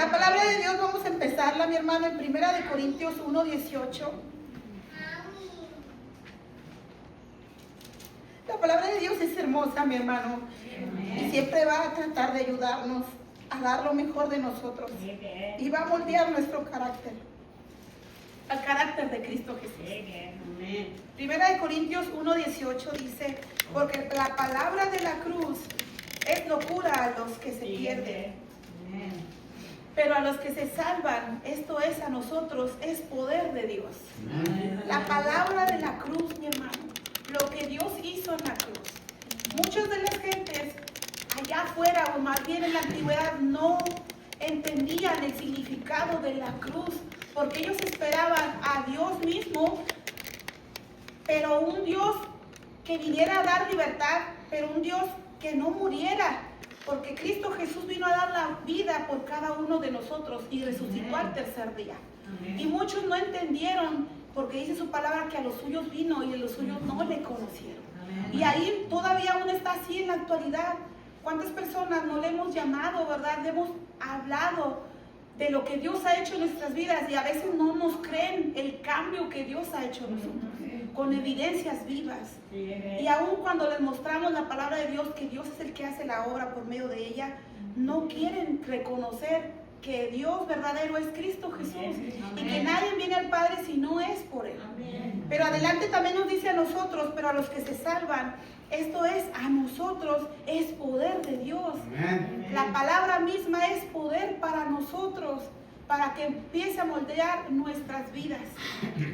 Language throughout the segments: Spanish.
La palabra de Dios vamos a empezarla, mi hermano, en 1 Corintios 1:18. La palabra de Dios es hermosa, mi hermano, y siempre va a tratar de ayudarnos a dar lo mejor de nosotros y va a moldear nuestro carácter, al carácter de Cristo Jesús. 1 Corintios 1:18 dice: porque la palabra de la cruz es locura a los que se pierden, pero a los que se salvan, esto es a nosotros, es poder de Dios. La palabra de la cruz, mi hermano, lo que Dios hizo en la cruz. Muchas de las gentes allá afuera, o más bien en la antigüedad, no entendían el significado de la cruz, porque ellos esperaban a Dios mismo, pero un Dios que viniera a dar libertad, pero un Dios que no muriera, porque Cristo Jesús vino a dar la vida por cada uno de nosotros y resucitó al tercer día. Y muchos no entendieron, porque dice su palabra que a los suyos vino y a los suyos no le conocieron. Y ahí todavía aún está así en la actualidad. ¿Cuántas personas no le hemos llamado, verdad? Le hemos hablado de lo que Dios ha hecho en nuestras vidas y a veces no nos creen el cambio que Dios ha hecho en nosotros, con evidencias vivas. Y aún cuando les mostramos la palabra de Dios, que Dios es el que hace la obra por medio de ella, no quieren reconocer que Dios verdadero es Cristo Jesús y que nadie viene al Padre si no es por Él. Pero adelante también nos dice a nosotros, pero a los que se salvan, esto es a nosotros, es poder de Dios. La palabra misma es poder para nosotros, para que empiece a moldear nuestras vidas.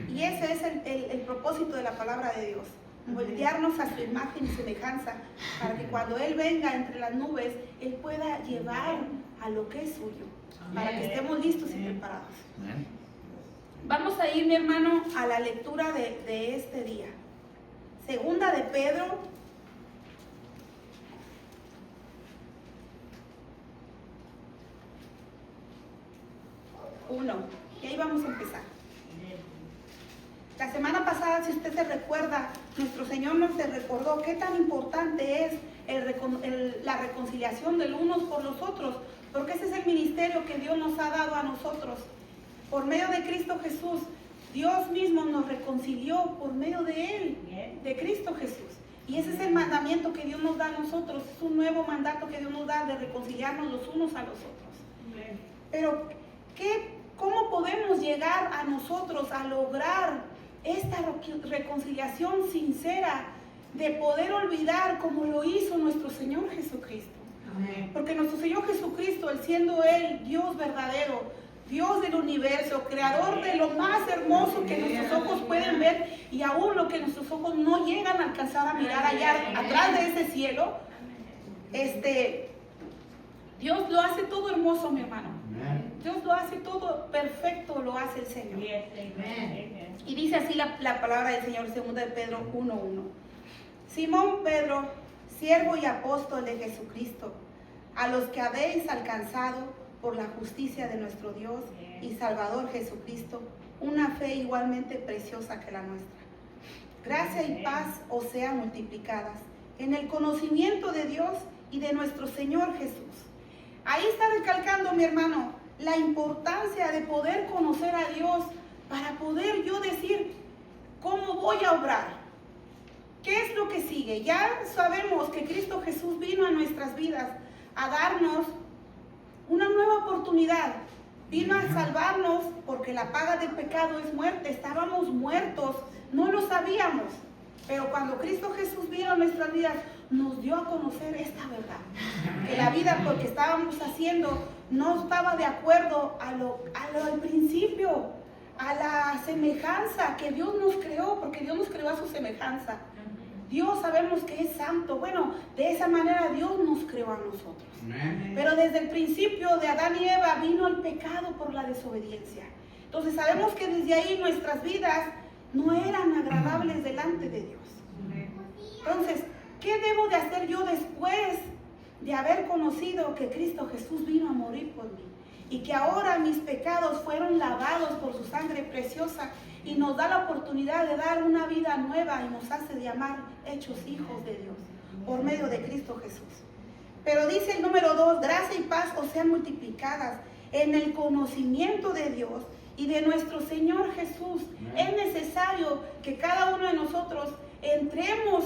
Y ese es el propósito de la palabra de Dios, moldearnos a su imagen y semejanza, para que cuando Él venga entre las nubes, Él pueda llevar a lo que es suyo, para que estemos listos y preparados. Vamos a ir, mi hermano, a la lectura de este día. Segunda de Pedro 1. Y ahí vamos a empezar. La semana pasada, si usted se recuerda, nuestro Señor nos recordó qué tan importante es la reconciliación del unos por los otros, porque ese es el ministerio que Dios nos ha dado a nosotros. Por medio de Cristo Jesús, Dios mismo nos reconcilió por medio de Él, de Cristo Jesús. Y ese es el mandamiento que Dios nos da a nosotros, es un nuevo mandato que Dios nos da de reconciliarnos los unos a los otros. Pero, ¿cómo podemos llegar a nosotros a lograr esta reconciliación sincera, de poder olvidar como lo hizo nuestro Señor Jesucristo? Porque nuestro Señor Jesucristo, Él siendo Él Dios verdadero, Dios del universo, creador de lo más hermoso que nuestros ojos pueden ver, y aún lo que nuestros ojos no llegan a alcanzar a mirar allá atrás de ese cielo, Dios lo hace todo hermoso, mi hermano. Dios lo hace todo perfecto, lo hace el Señor. Y dice así la palabra del Señor, 2 de Pedro 1:1. Simón Pedro, siervo y apóstol de Jesucristo, a los que habéis alcanzado por la justicia de nuestro Dios y Salvador Jesucristo, una fe igualmente preciosa que la nuestra. Gracia y paz os sean multiplicadas en el conocimiento de Dios y de nuestro Señor Jesús. Ahí está recalcando, mi hermano, la importancia de poder conocer a Dios para poder yo decir cómo voy a obrar. ¿Qué es lo que sigue? Ya sabemos que Cristo Jesús vino a nuestras vidas a darnos una nueva oportunidad. Vino a salvarnos porque la paga del pecado es muerte. Estábamos muertos, no lo sabíamos. Pero cuando Cristo Jesús vino a nuestras vidas, nos dio a conocer esta verdad. Que la vida porque estábamos haciendo no estaba de acuerdo al principio, a la semejanza que Dios nos creó, porque Dios nos creó a su semejanza. Dios sabemos que es santo. Bueno, de esa manera Dios nos creó a nosotros. Pero desde el principio de Adán y Eva vino el pecado por la desobediencia. Entonces sabemos que desde ahí nuestras vidas no eran agradables delante de Dios. Entonces, ¿qué debo de hacer yo después de haber conocido que Cristo Jesús vino a morir por mí? Y que ahora mis pecados fueron lavados por su sangre preciosa y nos da la oportunidad de dar una vida nueva y nos hace llamar hechos hijos de Dios por medio de Cristo Jesús. Pero dice el número 2, gracia y paz os sean multiplicadas en el conocimiento de Dios y de nuestro Señor Jesús. Es necesario que cada uno de nosotros entremos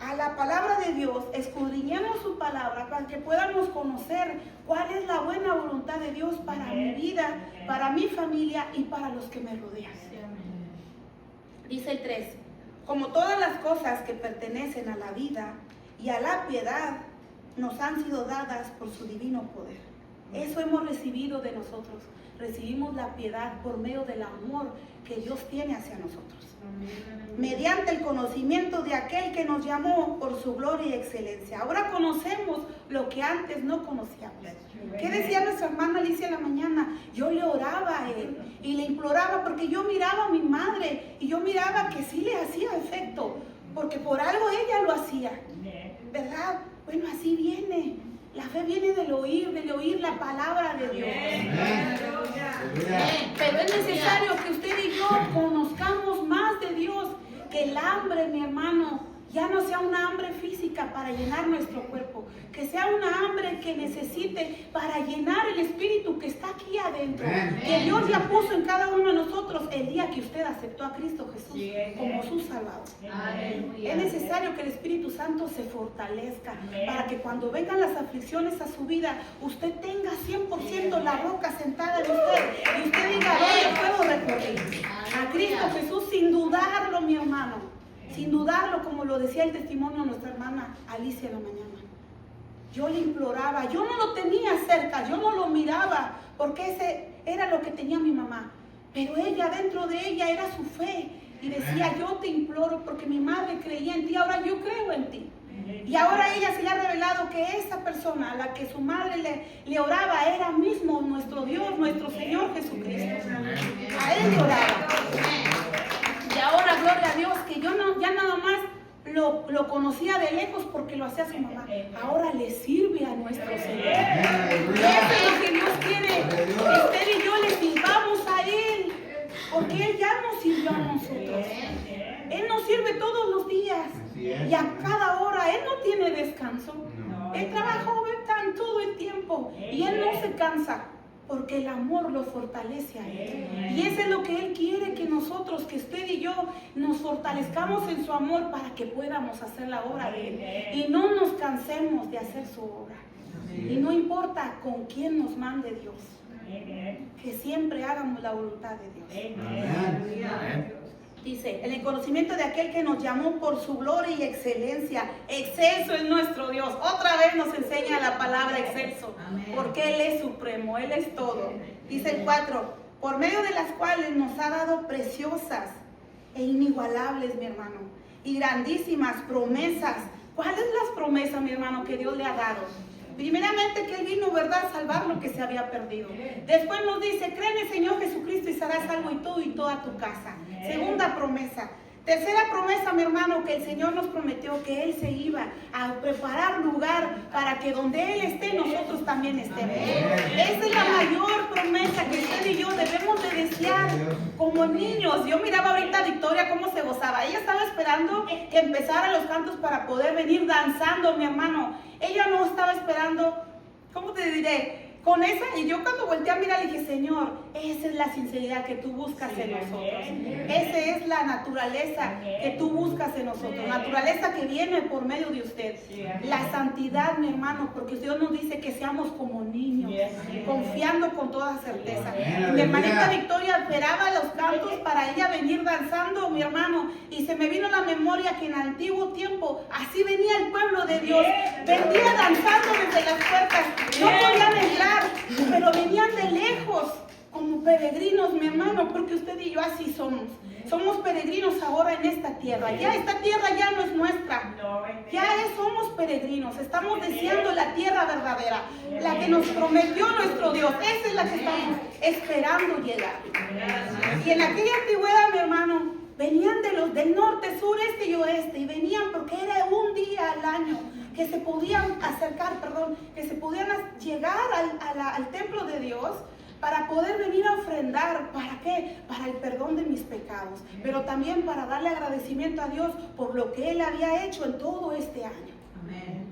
a la palabra de Dios, escudriñemos su palabra para que podamos conocer cuál es la buena voluntad de Dios para mi vida, para mi familia y para los que me rodean. Dice el 3, como todas las cosas que pertenecen a la vida y a la piedad nos han sido dadas por su divino poder. Eso hemos recibido de nosotros. Recibimos la piedad por medio del amor que Dios tiene hacia nosotros. Mediante el conocimiento de aquel que nos llamó por su gloria y excelencia. Ahora conocemos lo que antes no conocíamos. ¿Qué decía nuestra hermana Alicia en la mañana? Yo le oraba a él y le imploraba porque yo miraba a mi madre y yo miraba que sí le hacía efecto, porque por algo ella lo hacía, ¿verdad? Bueno, así viene. La fe viene del oír la palabra de Dios. Pero es necesario que usted y yo conozcamos más de Dios, que el hambre, mi hermano, ya no sea una hambre física para llenar nuestro cuerpo, que sea una hambre que necesite para llenar el espíritu que está aquí adentro, que Dios ya puso en cada uno de nosotros el día que usted aceptó a Cristo Jesús como su Salvador. Es necesario que el Espíritu Santo se fortalezca para que cuando vengan las aflicciones a su vida, usted tenga 100% la roca sentada en usted y usted diga, ¿dónde puedo recurrir? A Cristo Jesús, sin dudarlo, mi hermano. Sin dudarlo, como lo decía el testimonio de nuestra hermana Alicia en la mañana. Yo le imploraba, yo no lo tenía cerca, yo no lo miraba, porque ese era lo que tenía mi mamá. Pero ella, dentro de ella, era su fe. Y decía, yo te imploro porque mi madre creía en ti, ahora yo creo en ti. Y ahora ella se le ha revelado que esa persona a la que su madre le oraba era mismo nuestro Dios, nuestro Señor Jesucristo. A él le oraba. Y ahora, gloria a Dios, que yo no, ya nada más lo conocía de lejos porque lo hacía su mamá. Ahora le sirve a nuestro Señor. Eso es lo que Dios quiere. Usted y yo le sirvamos a Él, porque Él ya nos sirvió a nosotros. Él nos sirve todos los días y a cada hora. Él no tiene descanso. Él trabaja todo el tiempo y Él no se cansa, porque el amor lo fortalece a Él. Y eso es lo que Él quiere, que nosotros, que usted y yo nos fortalezcamos en su amor para que podamos hacer la obra de Él. Y no nos cansemos de hacer su obra. Y no importa con quién nos mande Dios, que siempre hagamos la voluntad de Dios. Dice, en el conocimiento de aquel que nos llamó por su gloria y excelencia. Excelso es nuestro Dios. Otra vez nos enseña la palabra excelso, porque Él es supremo, Él es todo. Dice el 4, por medio de las cuales nos ha dado preciosas e inigualables, mi hermano, y grandísimas promesas. ¿Cuáles son las promesas, mi hermano, que Dios le ha dado? Primeramente que Él vino, ¿verdad?, a salvar lo que se había perdido. Después nos dice, cree en el Señor Jesucristo y serás salvo y tú y toda tu casa. Segunda promesa. Tercera promesa, mi hermano, que el Señor nos prometió que Él se iba a preparar lugar para que donde Él esté, nosotros también estemos. Esa es la mayor promesa que usted y yo debemos de desear como niños. Yo miraba ahorita a Victoria cómo se gozaba. Ella estaba esperando que empezaran los cantos para poder venir danzando, mi hermano. Ella no estaba esperando, ¿cómo te diré?, con esa, y yo cuando volteé a mirar le dije, Señor, esa es la sinceridad que tú buscas en nosotros. Esa es la naturaleza que tú buscas en nosotros. Naturaleza que viene por medio de usted. La santidad, mi hermano, porque Dios nos dice que seamos como niños, confiando con toda certeza. Mi hermanita Victoria esperaba los cantos para ella venir danzando, mi hermano, y se me vino a la memoria que en antiguo tiempo así venía el pueblo de Dios. Venía danzando desde las puertas. No podían entrar, pero venían de lejos como peregrinos, mi hermano, porque usted y yo así somos. Somos peregrinos ahora en esta tierra. Ya esta tierra ya no es nuestra. Somos peregrinos. Estamos deseando la tierra verdadera, la que nos prometió nuestro Dios. Esa es la que estamos esperando llegar. Y en aquella antigüedad, mi hermano, venían del norte, sur, este y oeste, y venían porque era un día al año que se podían acercar, que se podían llegar al templo de Dios para poder venir a ofrendar. ¿Para qué? Para el perdón de mis pecados, pero también para darle agradecimiento a Dios por lo que Él había hecho en todo este año. Amén.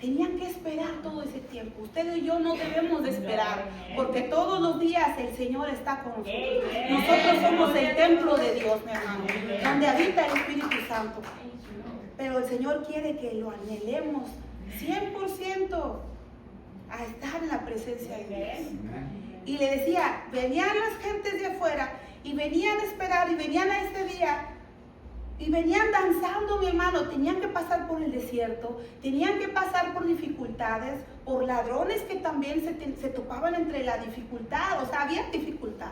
Tenían que esperar todo ese tiempo. Usted y yo no debemos de esperar, porque todos los días el Señor está con nosotros. Nosotros somos el templo de Dios, mi hermano, donde habita el Espíritu Santo. Pero el Señor quiere que lo anhelemos 100% a estar en la presencia de Dios. Y le decía, venían las gentes de afuera y venían a esperar y venían a este día. Y venían danzando, mi hermano. Tenían que pasar por el desierto, tenían que pasar por dificultades, por ladrones que también se topaban entre la dificultad. O sea, había dificultad.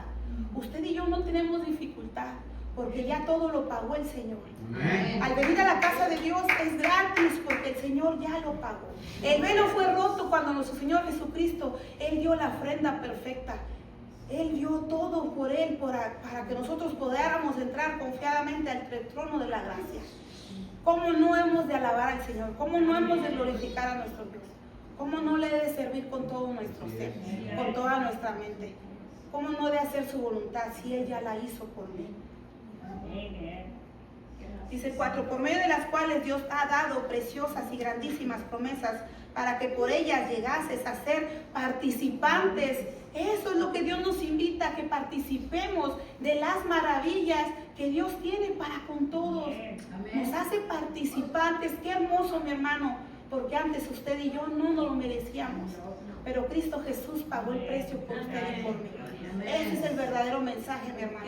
Usted y yo no tenemos dificultad, porque ya todo lo pagó el Señor. Amén. Al venir a la casa de Dios es gratis, porque el Señor ya lo pagó. El velo fue roto cuando nuestro Señor Jesucristo, Él dio la ofrenda perfecta. Él dio todo por Él, para que nosotros pudiéramos entrar confiadamente al trono de la gracia. ¿Cómo no hemos de alabar al Señor? ¿Cómo no hemos de glorificar a nuestro Dios? ¿Cómo no le he de servir con todo nuestro ser, con toda nuestra mente? ¿Cómo no de hacer su voluntad si Él ya la hizo por mí? Dice 4, por medio de las cuales Dios ha dado preciosas y grandísimas promesas, para que por ellas llegases a ser participantes. Eso es lo que Dios nos invita, a que participemos de las maravillas que Dios tiene para con todos. Nos hace participantes. Qué hermoso, mi hermano, porque antes usted y yo no nos lo merecíamos, pero Cristo Jesús pagó el precio por usted y por mí. Ese es el verdadero mensaje, mi hermano,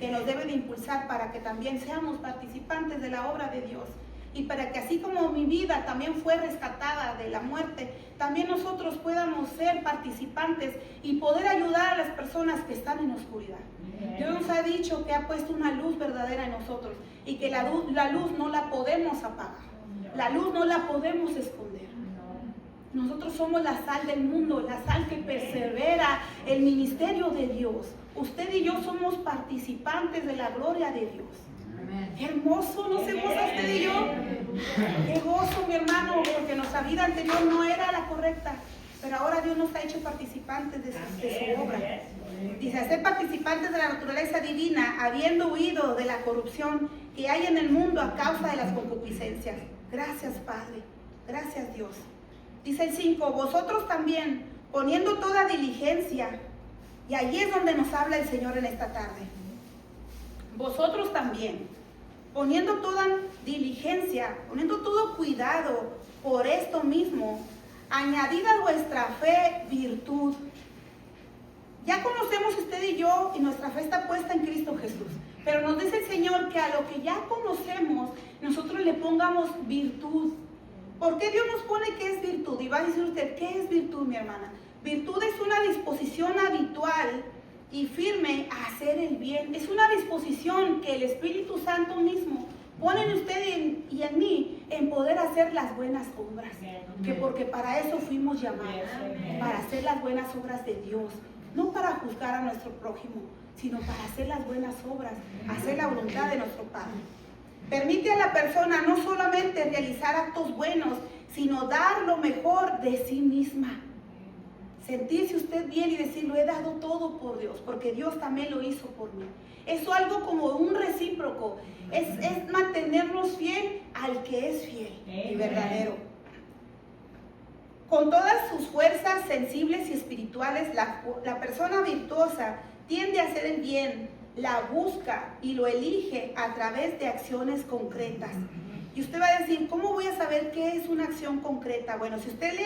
que nos debe de impulsar para que también seamos participantes de la obra de Dios. Y para que así como mi vida también fue rescatada de la muerte, también nosotros podamos ser participantes y poder ayudar a las personas que están en oscuridad. Dios nos ha dicho que ha puesto una luz verdadera en nosotros y que la luz no la podemos apagar, la luz no la podemos esconder. Nosotros somos la sal del mundo, la sal que persevera el ministerio de Dios. Usted y yo somos participantes de la gloria de Dios. Qué hermoso, ¿no se goza usted y yo? Qué gozo, mi hermano, porque nuestra vida anterior no era la correcta, pero ahora Dios nos ha hecho participantes de su obra. Dice, ser participantes de la naturaleza divina, habiendo huido de la corrupción que hay en el mundo a causa de las concupiscencias. Gracias, Padre. Gracias, Dios. Dice el 5, vosotros también, poniendo toda diligencia, y allí es donde nos habla el Señor en esta tarde. Vosotros también, poniendo toda diligencia, poniendo todo cuidado por esto mismo, añadid a vuestra fe virtud. Ya conocemos usted y yo, y nuestra fe está puesta en Cristo Jesús, pero nos dice el Señor que a lo que ya conocemos, nosotros le pongamos virtud. ¿Por qué Dios nos pone qué es virtud? Y va a decir usted, ¿qué es virtud, mi hermana? Virtud es una disposición habitual y firme a hacer el bien. Es una disposición que el Espíritu Santo mismo pone en usted y en mí en poder hacer las buenas obras. Que porque para eso fuimos llamados, para hacer las buenas obras de Dios. No para juzgar a nuestro prójimo, sino para hacer las buenas obras, hacer la voluntad de nuestro Padre. Permite a la persona no solamente realizar actos buenos, sino dar lo mejor de sí misma. Sentirse usted bien y decir, lo he dado todo por Dios, porque Dios también lo hizo por mí. Es algo como un recíproco, es mantenernos fiel al que es fiel y verdadero. Con todas sus fuerzas sensibles y espirituales, la persona virtuosa tiende a hacer el bien, la busca y lo elige a través de acciones concretas. Y usted va a decir, ¿cómo voy a saber qué es una acción concreta? Bueno, si usted lee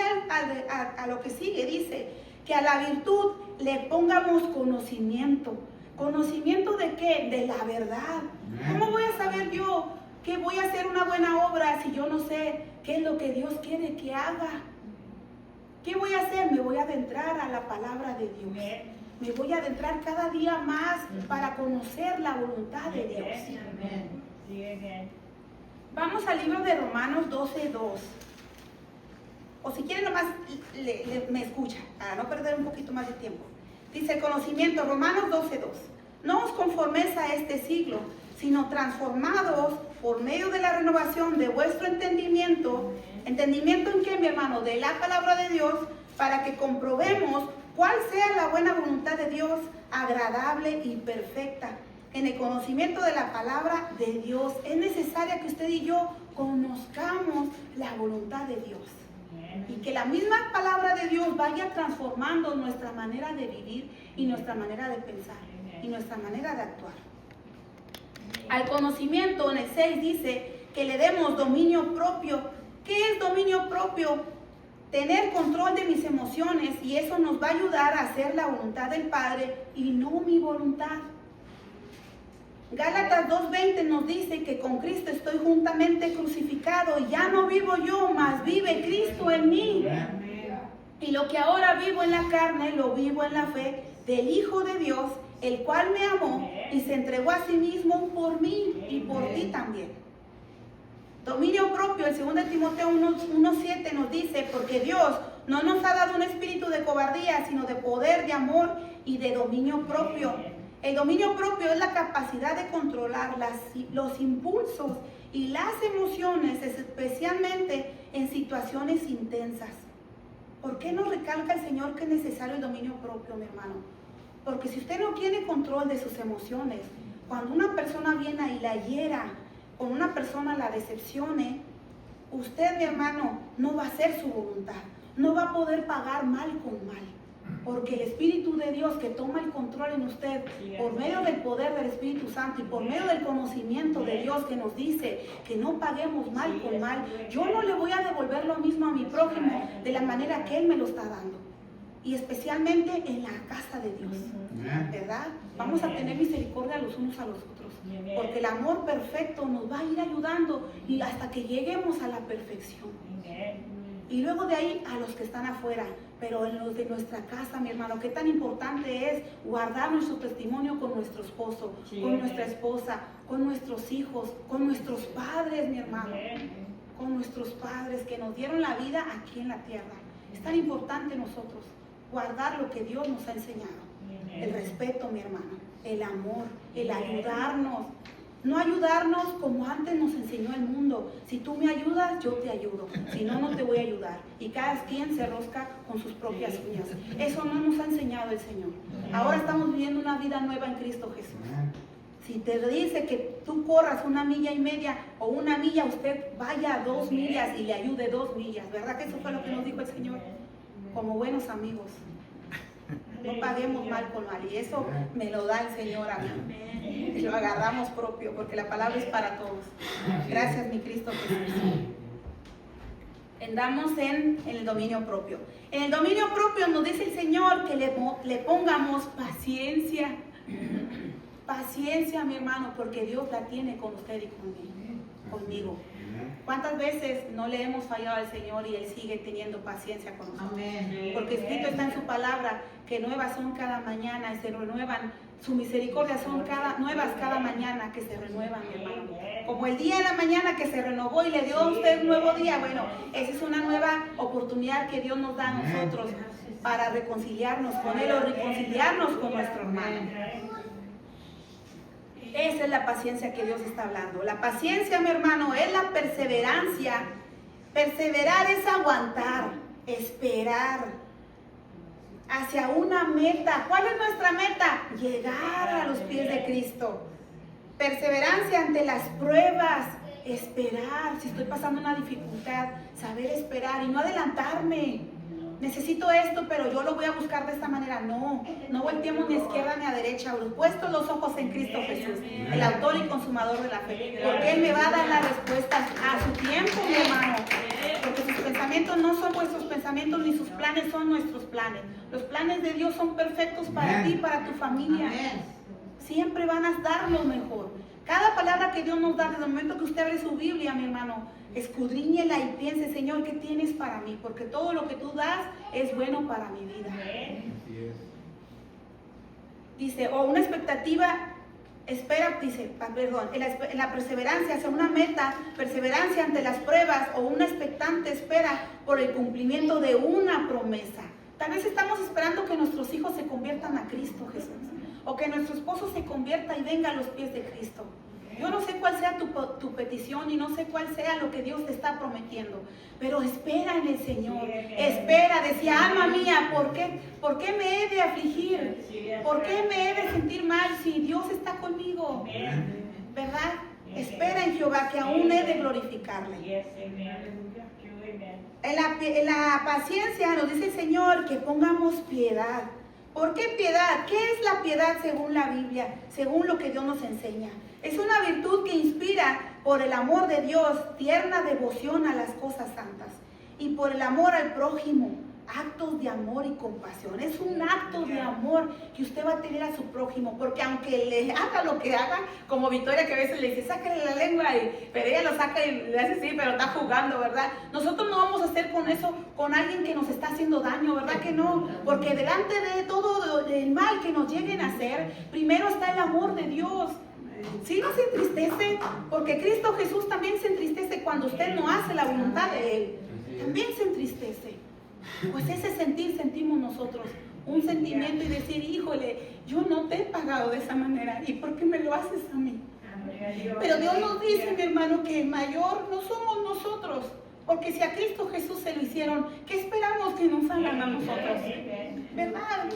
a lo que sigue, dice que a la virtud le pongamos conocimiento. ¿Conocimiento de qué? De la verdad. ¿Cómo voy a saber yo que voy a hacer una buena obra si yo no sé qué es lo que Dios quiere que haga? ¿Qué voy a hacer? Me voy a adentrar a la palabra de Dios. Me voy a adentrar cada día más para conocer la voluntad de Dios. Vamos al libro de Romanos 12:2. O si quieren nomás me escucha, para no perder un poquito más de tiempo. Dice el conocimiento, Romanos 12:2. No os conforméis a este siglo, sino transformados por medio de la renovación de vuestro entendimiento. ¿Entendimiento en qué, mi hermano? De la palabra de Dios, para que comprobemos cuál sea la buena voluntad de Dios, agradable y perfecta. En el conocimiento de la palabra de Dios es necesario que usted y yo conozcamos la voluntad de Dios. Y que la misma palabra de Dios vaya transformando nuestra manera de vivir y nuestra manera de pensar y nuestra manera de actuar. Al conocimiento, en el 6 dice que le demos dominio propio. ¿Qué es dominio propio? Tener control de mis emociones, y eso nos va a ayudar a hacer la voluntad del Padre y no mi voluntad. Gálatas 2:20 nos dice que con Cristo estoy juntamente crucificado y ya no vivo yo, mas vive Cristo en mí. Y lo que ahora vivo en la carne, lo vivo en la fe del Hijo de Dios, el cual me amó y se entregó a sí mismo por mí y por ti también. Dominio propio, el 2 Timoteo 1:7 nos dice, porque Dios no nos ha dado un espíritu de cobardía, sino de poder, de amor y de dominio propio. El dominio propio es la capacidad de controlar los impulsos y las emociones, especialmente en situaciones intensas. ¿Por qué nos recalca el Señor que es necesario el dominio propio, mi hermano? Porque si usted no tiene control de sus emociones, cuando una persona viene y la hiera, o una persona la decepcione, usted, mi hermano, no va a hacer su voluntad, no va a poder pagar mal con mal. Porque el Espíritu de Dios que toma el control en usted, por medio del poder del Espíritu Santo y por medio del conocimiento de Dios que nos dice que no paguemos mal con mal, yo no le voy a devolver lo mismo a mi prójimo de la manera que Él me lo está dando. Y especialmente en la casa de Dios, ¿verdad? Vamos a tener misericordia los unos a los otros, porque el amor perfecto nos va a ir ayudando y hasta que lleguemos a la perfección. Y luego de ahí a los que están afuera, pero en los de nuestra casa, mi hermano, qué tan importante es guardar nuestro testimonio con nuestro esposo, con nuestra esposa, con nuestros hijos, con nuestros padres, mi hermano, con nuestros padres que nos dieron la vida aquí en la tierra. Es tan importante nosotros guardar lo que Dios nos ha enseñado. El respeto, mi hermano, el amor, el ayudarnos. No ayudarnos como antes nos enseñó el mundo. Si tú me ayudas, yo te ayudo. Si no, no te voy a ayudar. Y cada quien se rosca con sus propias uñas. Eso no nos ha enseñado el Señor. Ahora estamos viviendo una vida nueva en Cristo Jesús. Si te dice que tú corras 1,5 millas o 1 milla, usted vaya 2 millas y le ayude 2 millas. ¿Verdad que eso fue lo que nos dijo el Señor? Como buenos amigos. No paguemos mal con mal. Y eso me lo da el Señor a mí. Y lo agarramos propio, porque la palabra es para todos. Gracias, mi Cristo Jesús. Andamos en el dominio propio. En el dominio propio nos dice el Señor que le pongamos paciencia. Paciencia, mi hermano, porque Dios la tiene con usted y conmigo. ¿Cuántas veces no le hemos fallado al Señor y Él sigue teniendo paciencia con nosotros? Porque escrito está en su palabra que nuevas son cada mañana y se renuevan. Su misericordia son nuevas cada mañana que se renuevan, mi hermano. Como el día de la mañana que se renovó y le dio a usted un nuevo día. Bueno, esa es una nueva oportunidad que Dios nos da a nosotros para reconciliarnos con Él o reconciliarnos con nuestro hermano. Esa es la paciencia que Dios está hablando. La paciencia, mi hermano, es la perseverancia. Perseverar es aguantar, esperar hacia una meta. ¿Cuál es nuestra meta? Llegar a los pies de Cristo. Perseverancia ante las pruebas, esperar. Si estoy pasando una dificultad, saber esperar y no adelantarme. Necesito esto, pero yo lo voy a buscar de esta manera. No volteemos ni a izquierda ni a derecha. Puesto los ojos en Cristo Jesús, el autor y consumador de la fe. Porque Él me va a dar las respuestas a su tiempo, mi hermano. Porque sus pensamientos no son vuestros pensamientos, ni sus planes son nuestros planes. Los planes de Dios son perfectos para ti y para tu familia. Siempre van a dar lo mejor. Cada palabra que Dios nos da, desde el momento que usted abre su Biblia, mi hermano, escudriñela y piense, Señor, ¿qué tienes para mí? Porque todo lo que tú das es bueno para mi vida. Dice, una expectativa, en la perseverancia hacia una meta, perseverancia ante las pruebas o una expectante espera por el cumplimiento de una promesa. Tal vez estamos esperando que nuestros hijos se conviertan a Cristo Jesús, o que nuestro esposo se convierta y venga a los pies de Cristo. Yo no sé cuál sea tu petición y no sé cuál sea lo que Dios te está prometiendo, pero espera en el Señor. Espera, decía, alma mía, ¿por qué me he de afligir? ¿Por qué me he de sentir mal si Dios está conmigo? ¿Verdad? Espera en Jehová, que aún he de glorificarle. En la paciencia nos dice el Señor que pongamos piedad. ¿Por qué piedad? ¿Qué es la piedad según la Biblia? Según lo que Dios nos enseña. Es una virtud que inspira por el amor de Dios, tierna devoción a las cosas santas. Y por el amor al prójimo, actos de amor y compasión. Es un acto de amor que usted va a tener a su prójimo, porque aunque le haga lo que haga, como Victoria que a veces le dice, sácale la lengua, pero ella lo saca y le hace sí, pero está jugando, ¿verdad? Nosotros no vamos a hacer con eso, con alguien que nos está haciendo daño, ¿verdad que no? Porque delante de todo el mal que nos lleguen a hacer, primero está el amor de Dios. Sí, no se entristece, porque Cristo Jesús también se entristece cuando usted no hace la voluntad de Él. También se entristece. Pues ese sentir sentimos nosotros, un sentimiento y decir, híjole, yo no te he pagado de esa manera, ¿y por qué me lo haces a mí? Pero Dios nos dice, mi hermano, que el mayor no somos nosotros, porque si a Cristo Jesús se lo hicieron, ¿qué esperamos que nos hagan a nosotros? ¿Verdad?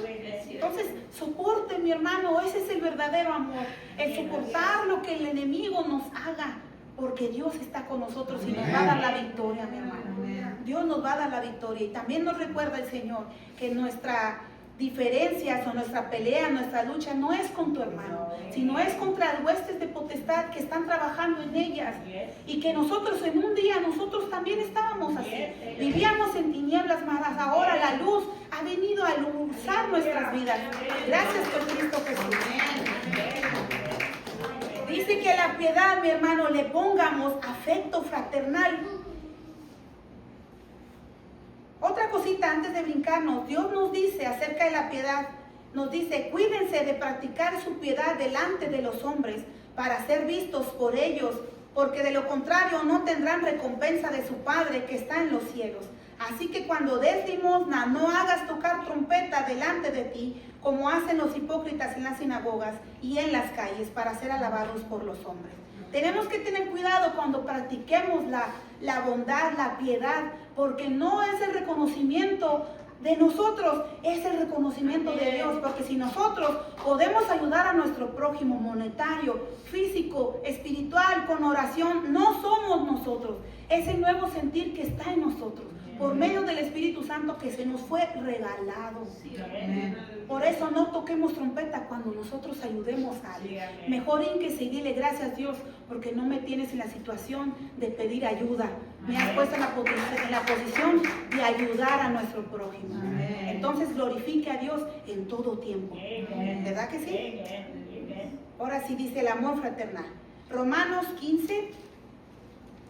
Entonces, soporte, mi hermano, ese es el verdadero amor, el soportar lo que el enemigo nos haga, porque Dios está con nosotros y nos va a dar la victoria, mi hermano. Dios nos va a dar la victoria. Y también nos recuerda el Señor que nuestra diferencias o nuestra pelea, nuestra lucha no es con tu hermano, sino es contra las huestes de potestad que están trabajando en ellas. Y que nosotros en un día, nosotros también estábamos así. Vivíamos en tinieblas, mas ahora la luz ha venido a iluminar nuestras vidas. Gracias por Cristo Jesús. Dice que a la piedad, mi hermano, le pongamos afecto fraternal. Otra cosita antes de brincarnos, Dios nos dice acerca de la piedad, nos dice, cuídense de practicar su piedad delante de los hombres para ser vistos por ellos, porque de lo contrario no tendrán recompensa de su Padre que está en los cielos. Así que cuando des limosna, no hagas tocar trompeta delante de ti, como hacen los hipócritas en las sinagogas y en las calles, para ser alabados por los hombres. Tenemos que tener cuidado cuando practiquemos la bondad, la piedad, porque no es el reconocimiento de nosotros, es el reconocimiento de Dios, porque si nosotros podemos ayudar a nuestro prójimo monetario, físico, espiritual, con oración, no somos nosotros, es el nuevo sentir que está en nosotros, por medio del Espíritu Santo que se nos fue regalado. Por eso no toquemos trompeta cuando nosotros ayudemos a alguien. Mejor ínquese y dile gracias Dios, porque no me tienes en la situación de pedir ayuda. Me has puesto en la posición de ayudar a nuestro prójimo. Entonces glorifique a Dios en todo tiempo. ¿Verdad que sí? Ahora sí dice el amor fraternal. Romanos 15,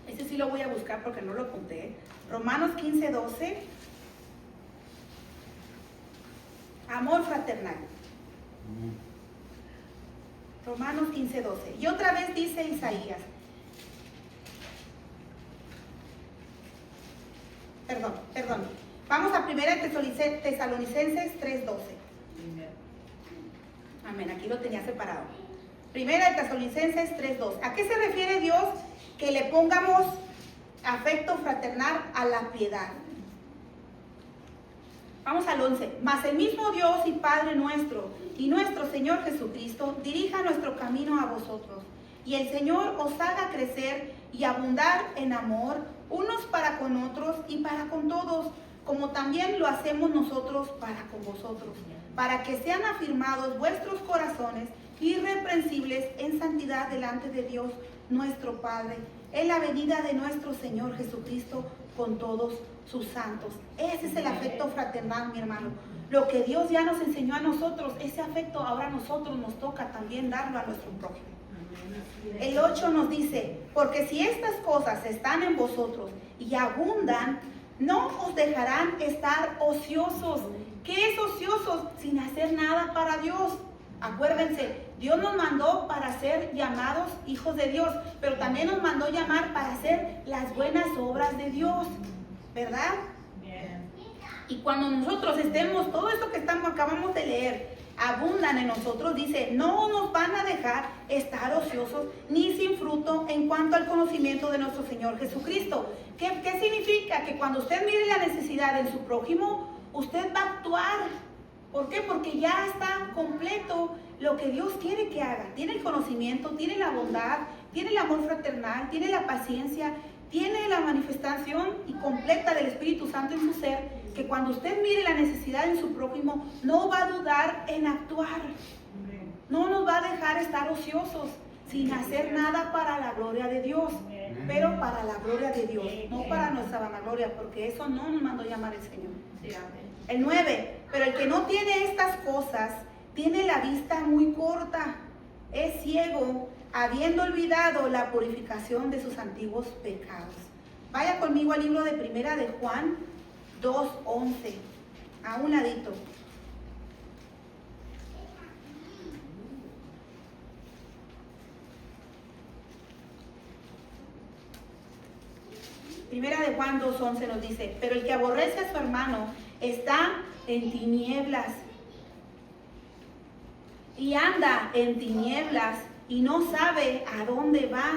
ese sí lo voy a buscar porque no lo apunté. Romanos 15, 12. Amor fraternal. Romanos 15, 12. Y otra vez dice Isaías. Perdón. Vamos a 1 Tesalonicenses 3, 12. Amén, aquí lo tenía separado. 1 Tesalonicenses 3, 12. ¿A qué se refiere Dios que le pongamos afecto fraternal a la piedad? Vamos al 11. Mas el mismo Dios y Padre nuestro y nuestro Señor Jesucristo dirija nuestro camino a vosotros, y el Señor os haga crecer y abundar en amor unos para con otros y para con todos, como también lo hacemos nosotros para con vosotros, para que sean afirmados vuestros corazones irreprensibles en santidad delante de Dios nuestro Padre, en la venida de nuestro Señor Jesucristo con todos sus santos. Ese es el afecto fraternal, mi hermano. Lo que Dios ya nos enseñó a nosotros, ese afecto ahora a nosotros nos toca también darlo a nuestro prójimo. El 8 nos dice, porque si estas cosas están en vosotros y abundan, no os dejarán estar ociosos. ¿Qué es ociosos? Sin hacer nada para Dios. Acuérdense, Dios nos mandó para ser llamados hijos de Dios, pero también nos mandó llamar para hacer las buenas obras de Dios, ¿verdad? Y cuando nosotros estemos, todo esto que acabamos de leer, abundan en nosotros, dice, no nos van a dejar estar ociosos ni sin fruto en cuanto al conocimiento de nuestro Señor Jesucristo. ¿Qué significa? Que cuando usted mire la necesidad en su prójimo, usted va a actuar. ¿Por qué? Porque ya está completo lo que Dios quiere que haga. Tiene el conocimiento, tiene la bondad, tiene el amor fraternal, tiene la paciencia, tiene la manifestación y completa del Espíritu Santo en su ser, que cuando usted mire la necesidad en su prójimo, no va a dudar en actuar. No nos va a dejar estar ociosos, sin hacer nada para la gloria de Dios, pero para la gloria de Dios, no para nuestra vanagloria, porque eso no nos mandó llamar el Señor. El 9, pero el que no tiene estas cosas, tiene la vista muy corta, es ciego, habiendo olvidado la purificación de sus antiguos pecados. Vaya conmigo al libro de Primera de Juan 2:11, a un ladito. Primera de Juan 2:11 nos dice, pero el que aborrece a su hermano está en tinieblas y anda en tinieblas y no sabe a dónde va,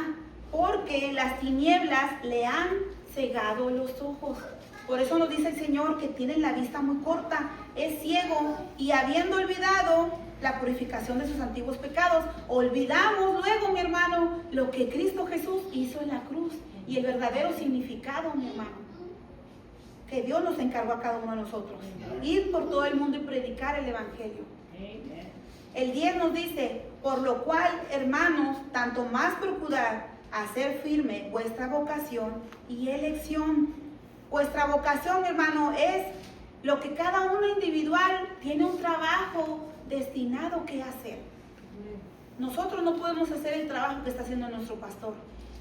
porque las tinieblas le han cegado los ojos. Por eso nos dice el Señor que tiene la vista muy corta, es ciego y habiendo olvidado la purificación de sus antiguos pecados, olvidamos luego, mi hermano, lo que Cristo Jesús hizo en la cruz y el verdadero significado, mi hermano, que Dios nos encargó a cada uno de nosotros. Ir por todo el mundo y predicar el Evangelio. El 10 nos dice, por lo cual, hermanos, tanto más procurad hacer firme vuestra vocación y elección. Vuestra vocación, hermano, es lo que cada uno individual tiene un trabajo destinado que hacer. Nosotros no podemos hacer el trabajo que está haciendo nuestro pastor,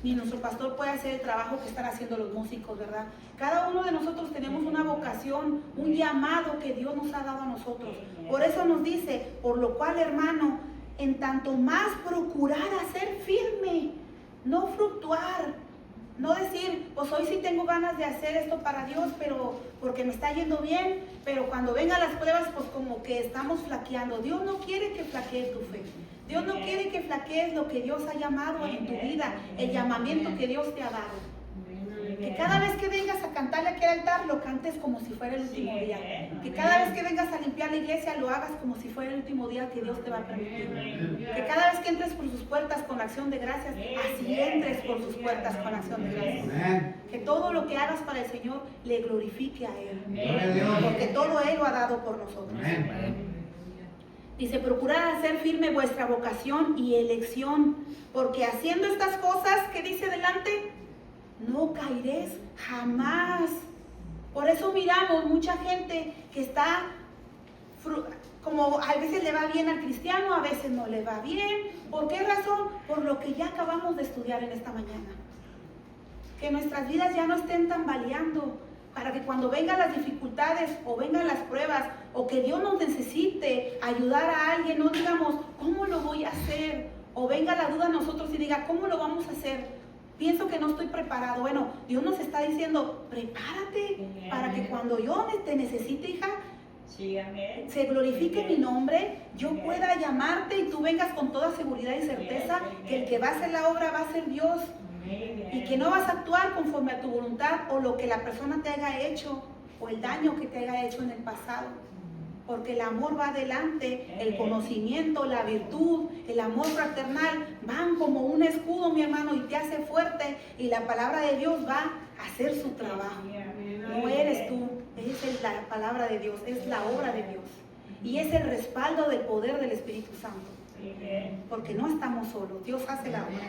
ni nuestro pastor puede hacer el trabajo que están haciendo los músicos, ¿verdad? Cada uno de nosotros tenemos una vocación, un llamado que Dios nos ha dado a nosotros. Por eso nos dice, por lo cual, hermano, en tanto más procurar hacer firme, no fluctuar, no decir, pues hoy sí tengo ganas de hacer esto para Dios, pero porque me está yendo bien, pero cuando vengan las pruebas, pues como que estamos flaqueando. Dios no quiere que flaquee tu fe. Dios no quiere que flaquees lo que Dios ha llamado en tu vida, el llamamiento que Dios te ha dado. Que cada vez que vengas a cantarle aquí al altar, lo cantes como si fuera el último día. Que cada vez que vengas a limpiar la iglesia, lo hagas como si fuera el último día que Dios te va a permitir. Que cada vez que entres por sus puertas con acción de gracias, así entres por sus puertas con acción de gracias. Que todo lo que hagas para el Señor le glorifique a Él. Porque todo Él lo ha dado por nosotros. Dice, procurad hacer firme vuestra vocación y elección, porque haciendo estas cosas, ¿qué dice delante? No caeréis jamás. Por eso miramos mucha gente que está, como a veces le va bien al cristiano, a veces no le va bien. ¿Por qué razón? Por lo que ya acabamos de estudiar en esta mañana. Que nuestras vidas ya no estén tambaleando, para que cuando vengan las dificultades o vengan las pruebas o que Dios nos necesite ayudar a alguien, no digamos, ¿cómo lo voy a hacer? O venga la duda a nosotros y diga, ¿cómo lo vamos a hacer? Pienso que no estoy preparado. Bueno, Dios nos está diciendo, prepárate para que cuando yo te necesite, hija, se glorifique mi nombre, yo pueda llamarte y tú vengas con toda seguridad y certeza que el que va a hacer la obra va a ser Dios. Y que no vas a actuar conforme a tu voluntad o lo que la persona te haya hecho o el daño que te haya hecho en el pasado. Porque el amor va adelante, el conocimiento, la virtud, el amor fraternal van como un escudo, mi hermano, y te hace fuerte. Y la palabra de Dios va a hacer su trabajo. No eres tú, es la palabra de Dios, es la obra de Dios. Y es el respaldo del poder del Espíritu Santo. Porque no estamos solos, Dios hace la obra.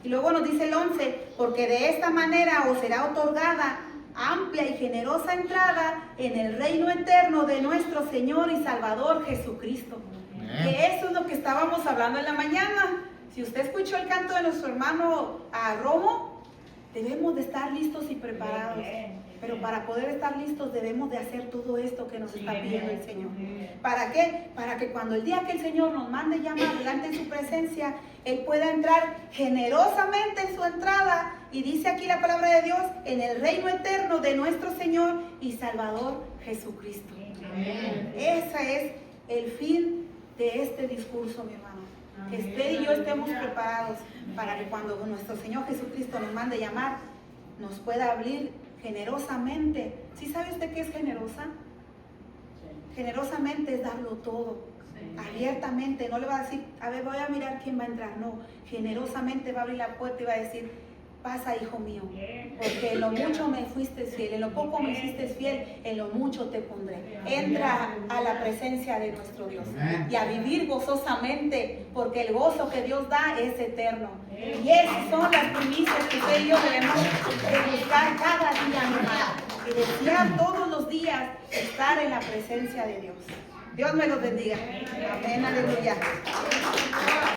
Y luego nos dice el 11, porque de esta manera os será otorgada amplia y generosa entrada en el reino eterno de nuestro Señor y Salvador Jesucristo. Que eso es lo que estábamos hablando en la mañana. Si usted escuchó el canto de nuestro hermano Romo, debemos de estar listos y preparados. Pero para poder estar listos debemos de hacer todo esto que nos está pidiendo el Señor. ¿Para qué? Para que cuando el día que el Señor nos mande llamar delante de su presencia, Él pueda entrar generosamente en su entrada. Y dice aquí la palabra de Dios, en el reino eterno de nuestro Señor y Salvador Jesucristo. Ese es el fin de este discurso, mi hermano. Que usted y yo estemos preparados para que cuando nuestro Señor Jesucristo nos mande llamar, nos pueda abrir generosamente. ¿Sí sabe usted qué es generosa? Generosamente es darlo todo, abiertamente. No le va a decir, a ver, voy a mirar quién va a entrar. No, generosamente va a abrir la puerta y va a decir, pasa, hijo mío, porque en lo mucho me fuiste fiel, en lo poco me hiciste fiel, en lo mucho te pondré. Entra a la presencia de nuestro Dios y a vivir gozosamente, porque el gozo que Dios da es eterno. Y esas son las primicias que usted y yo debemos de buscar cada día, mi hermana, y desear todos los días estar en la presencia de Dios. Dios me los bendiga. Amén, aleluya.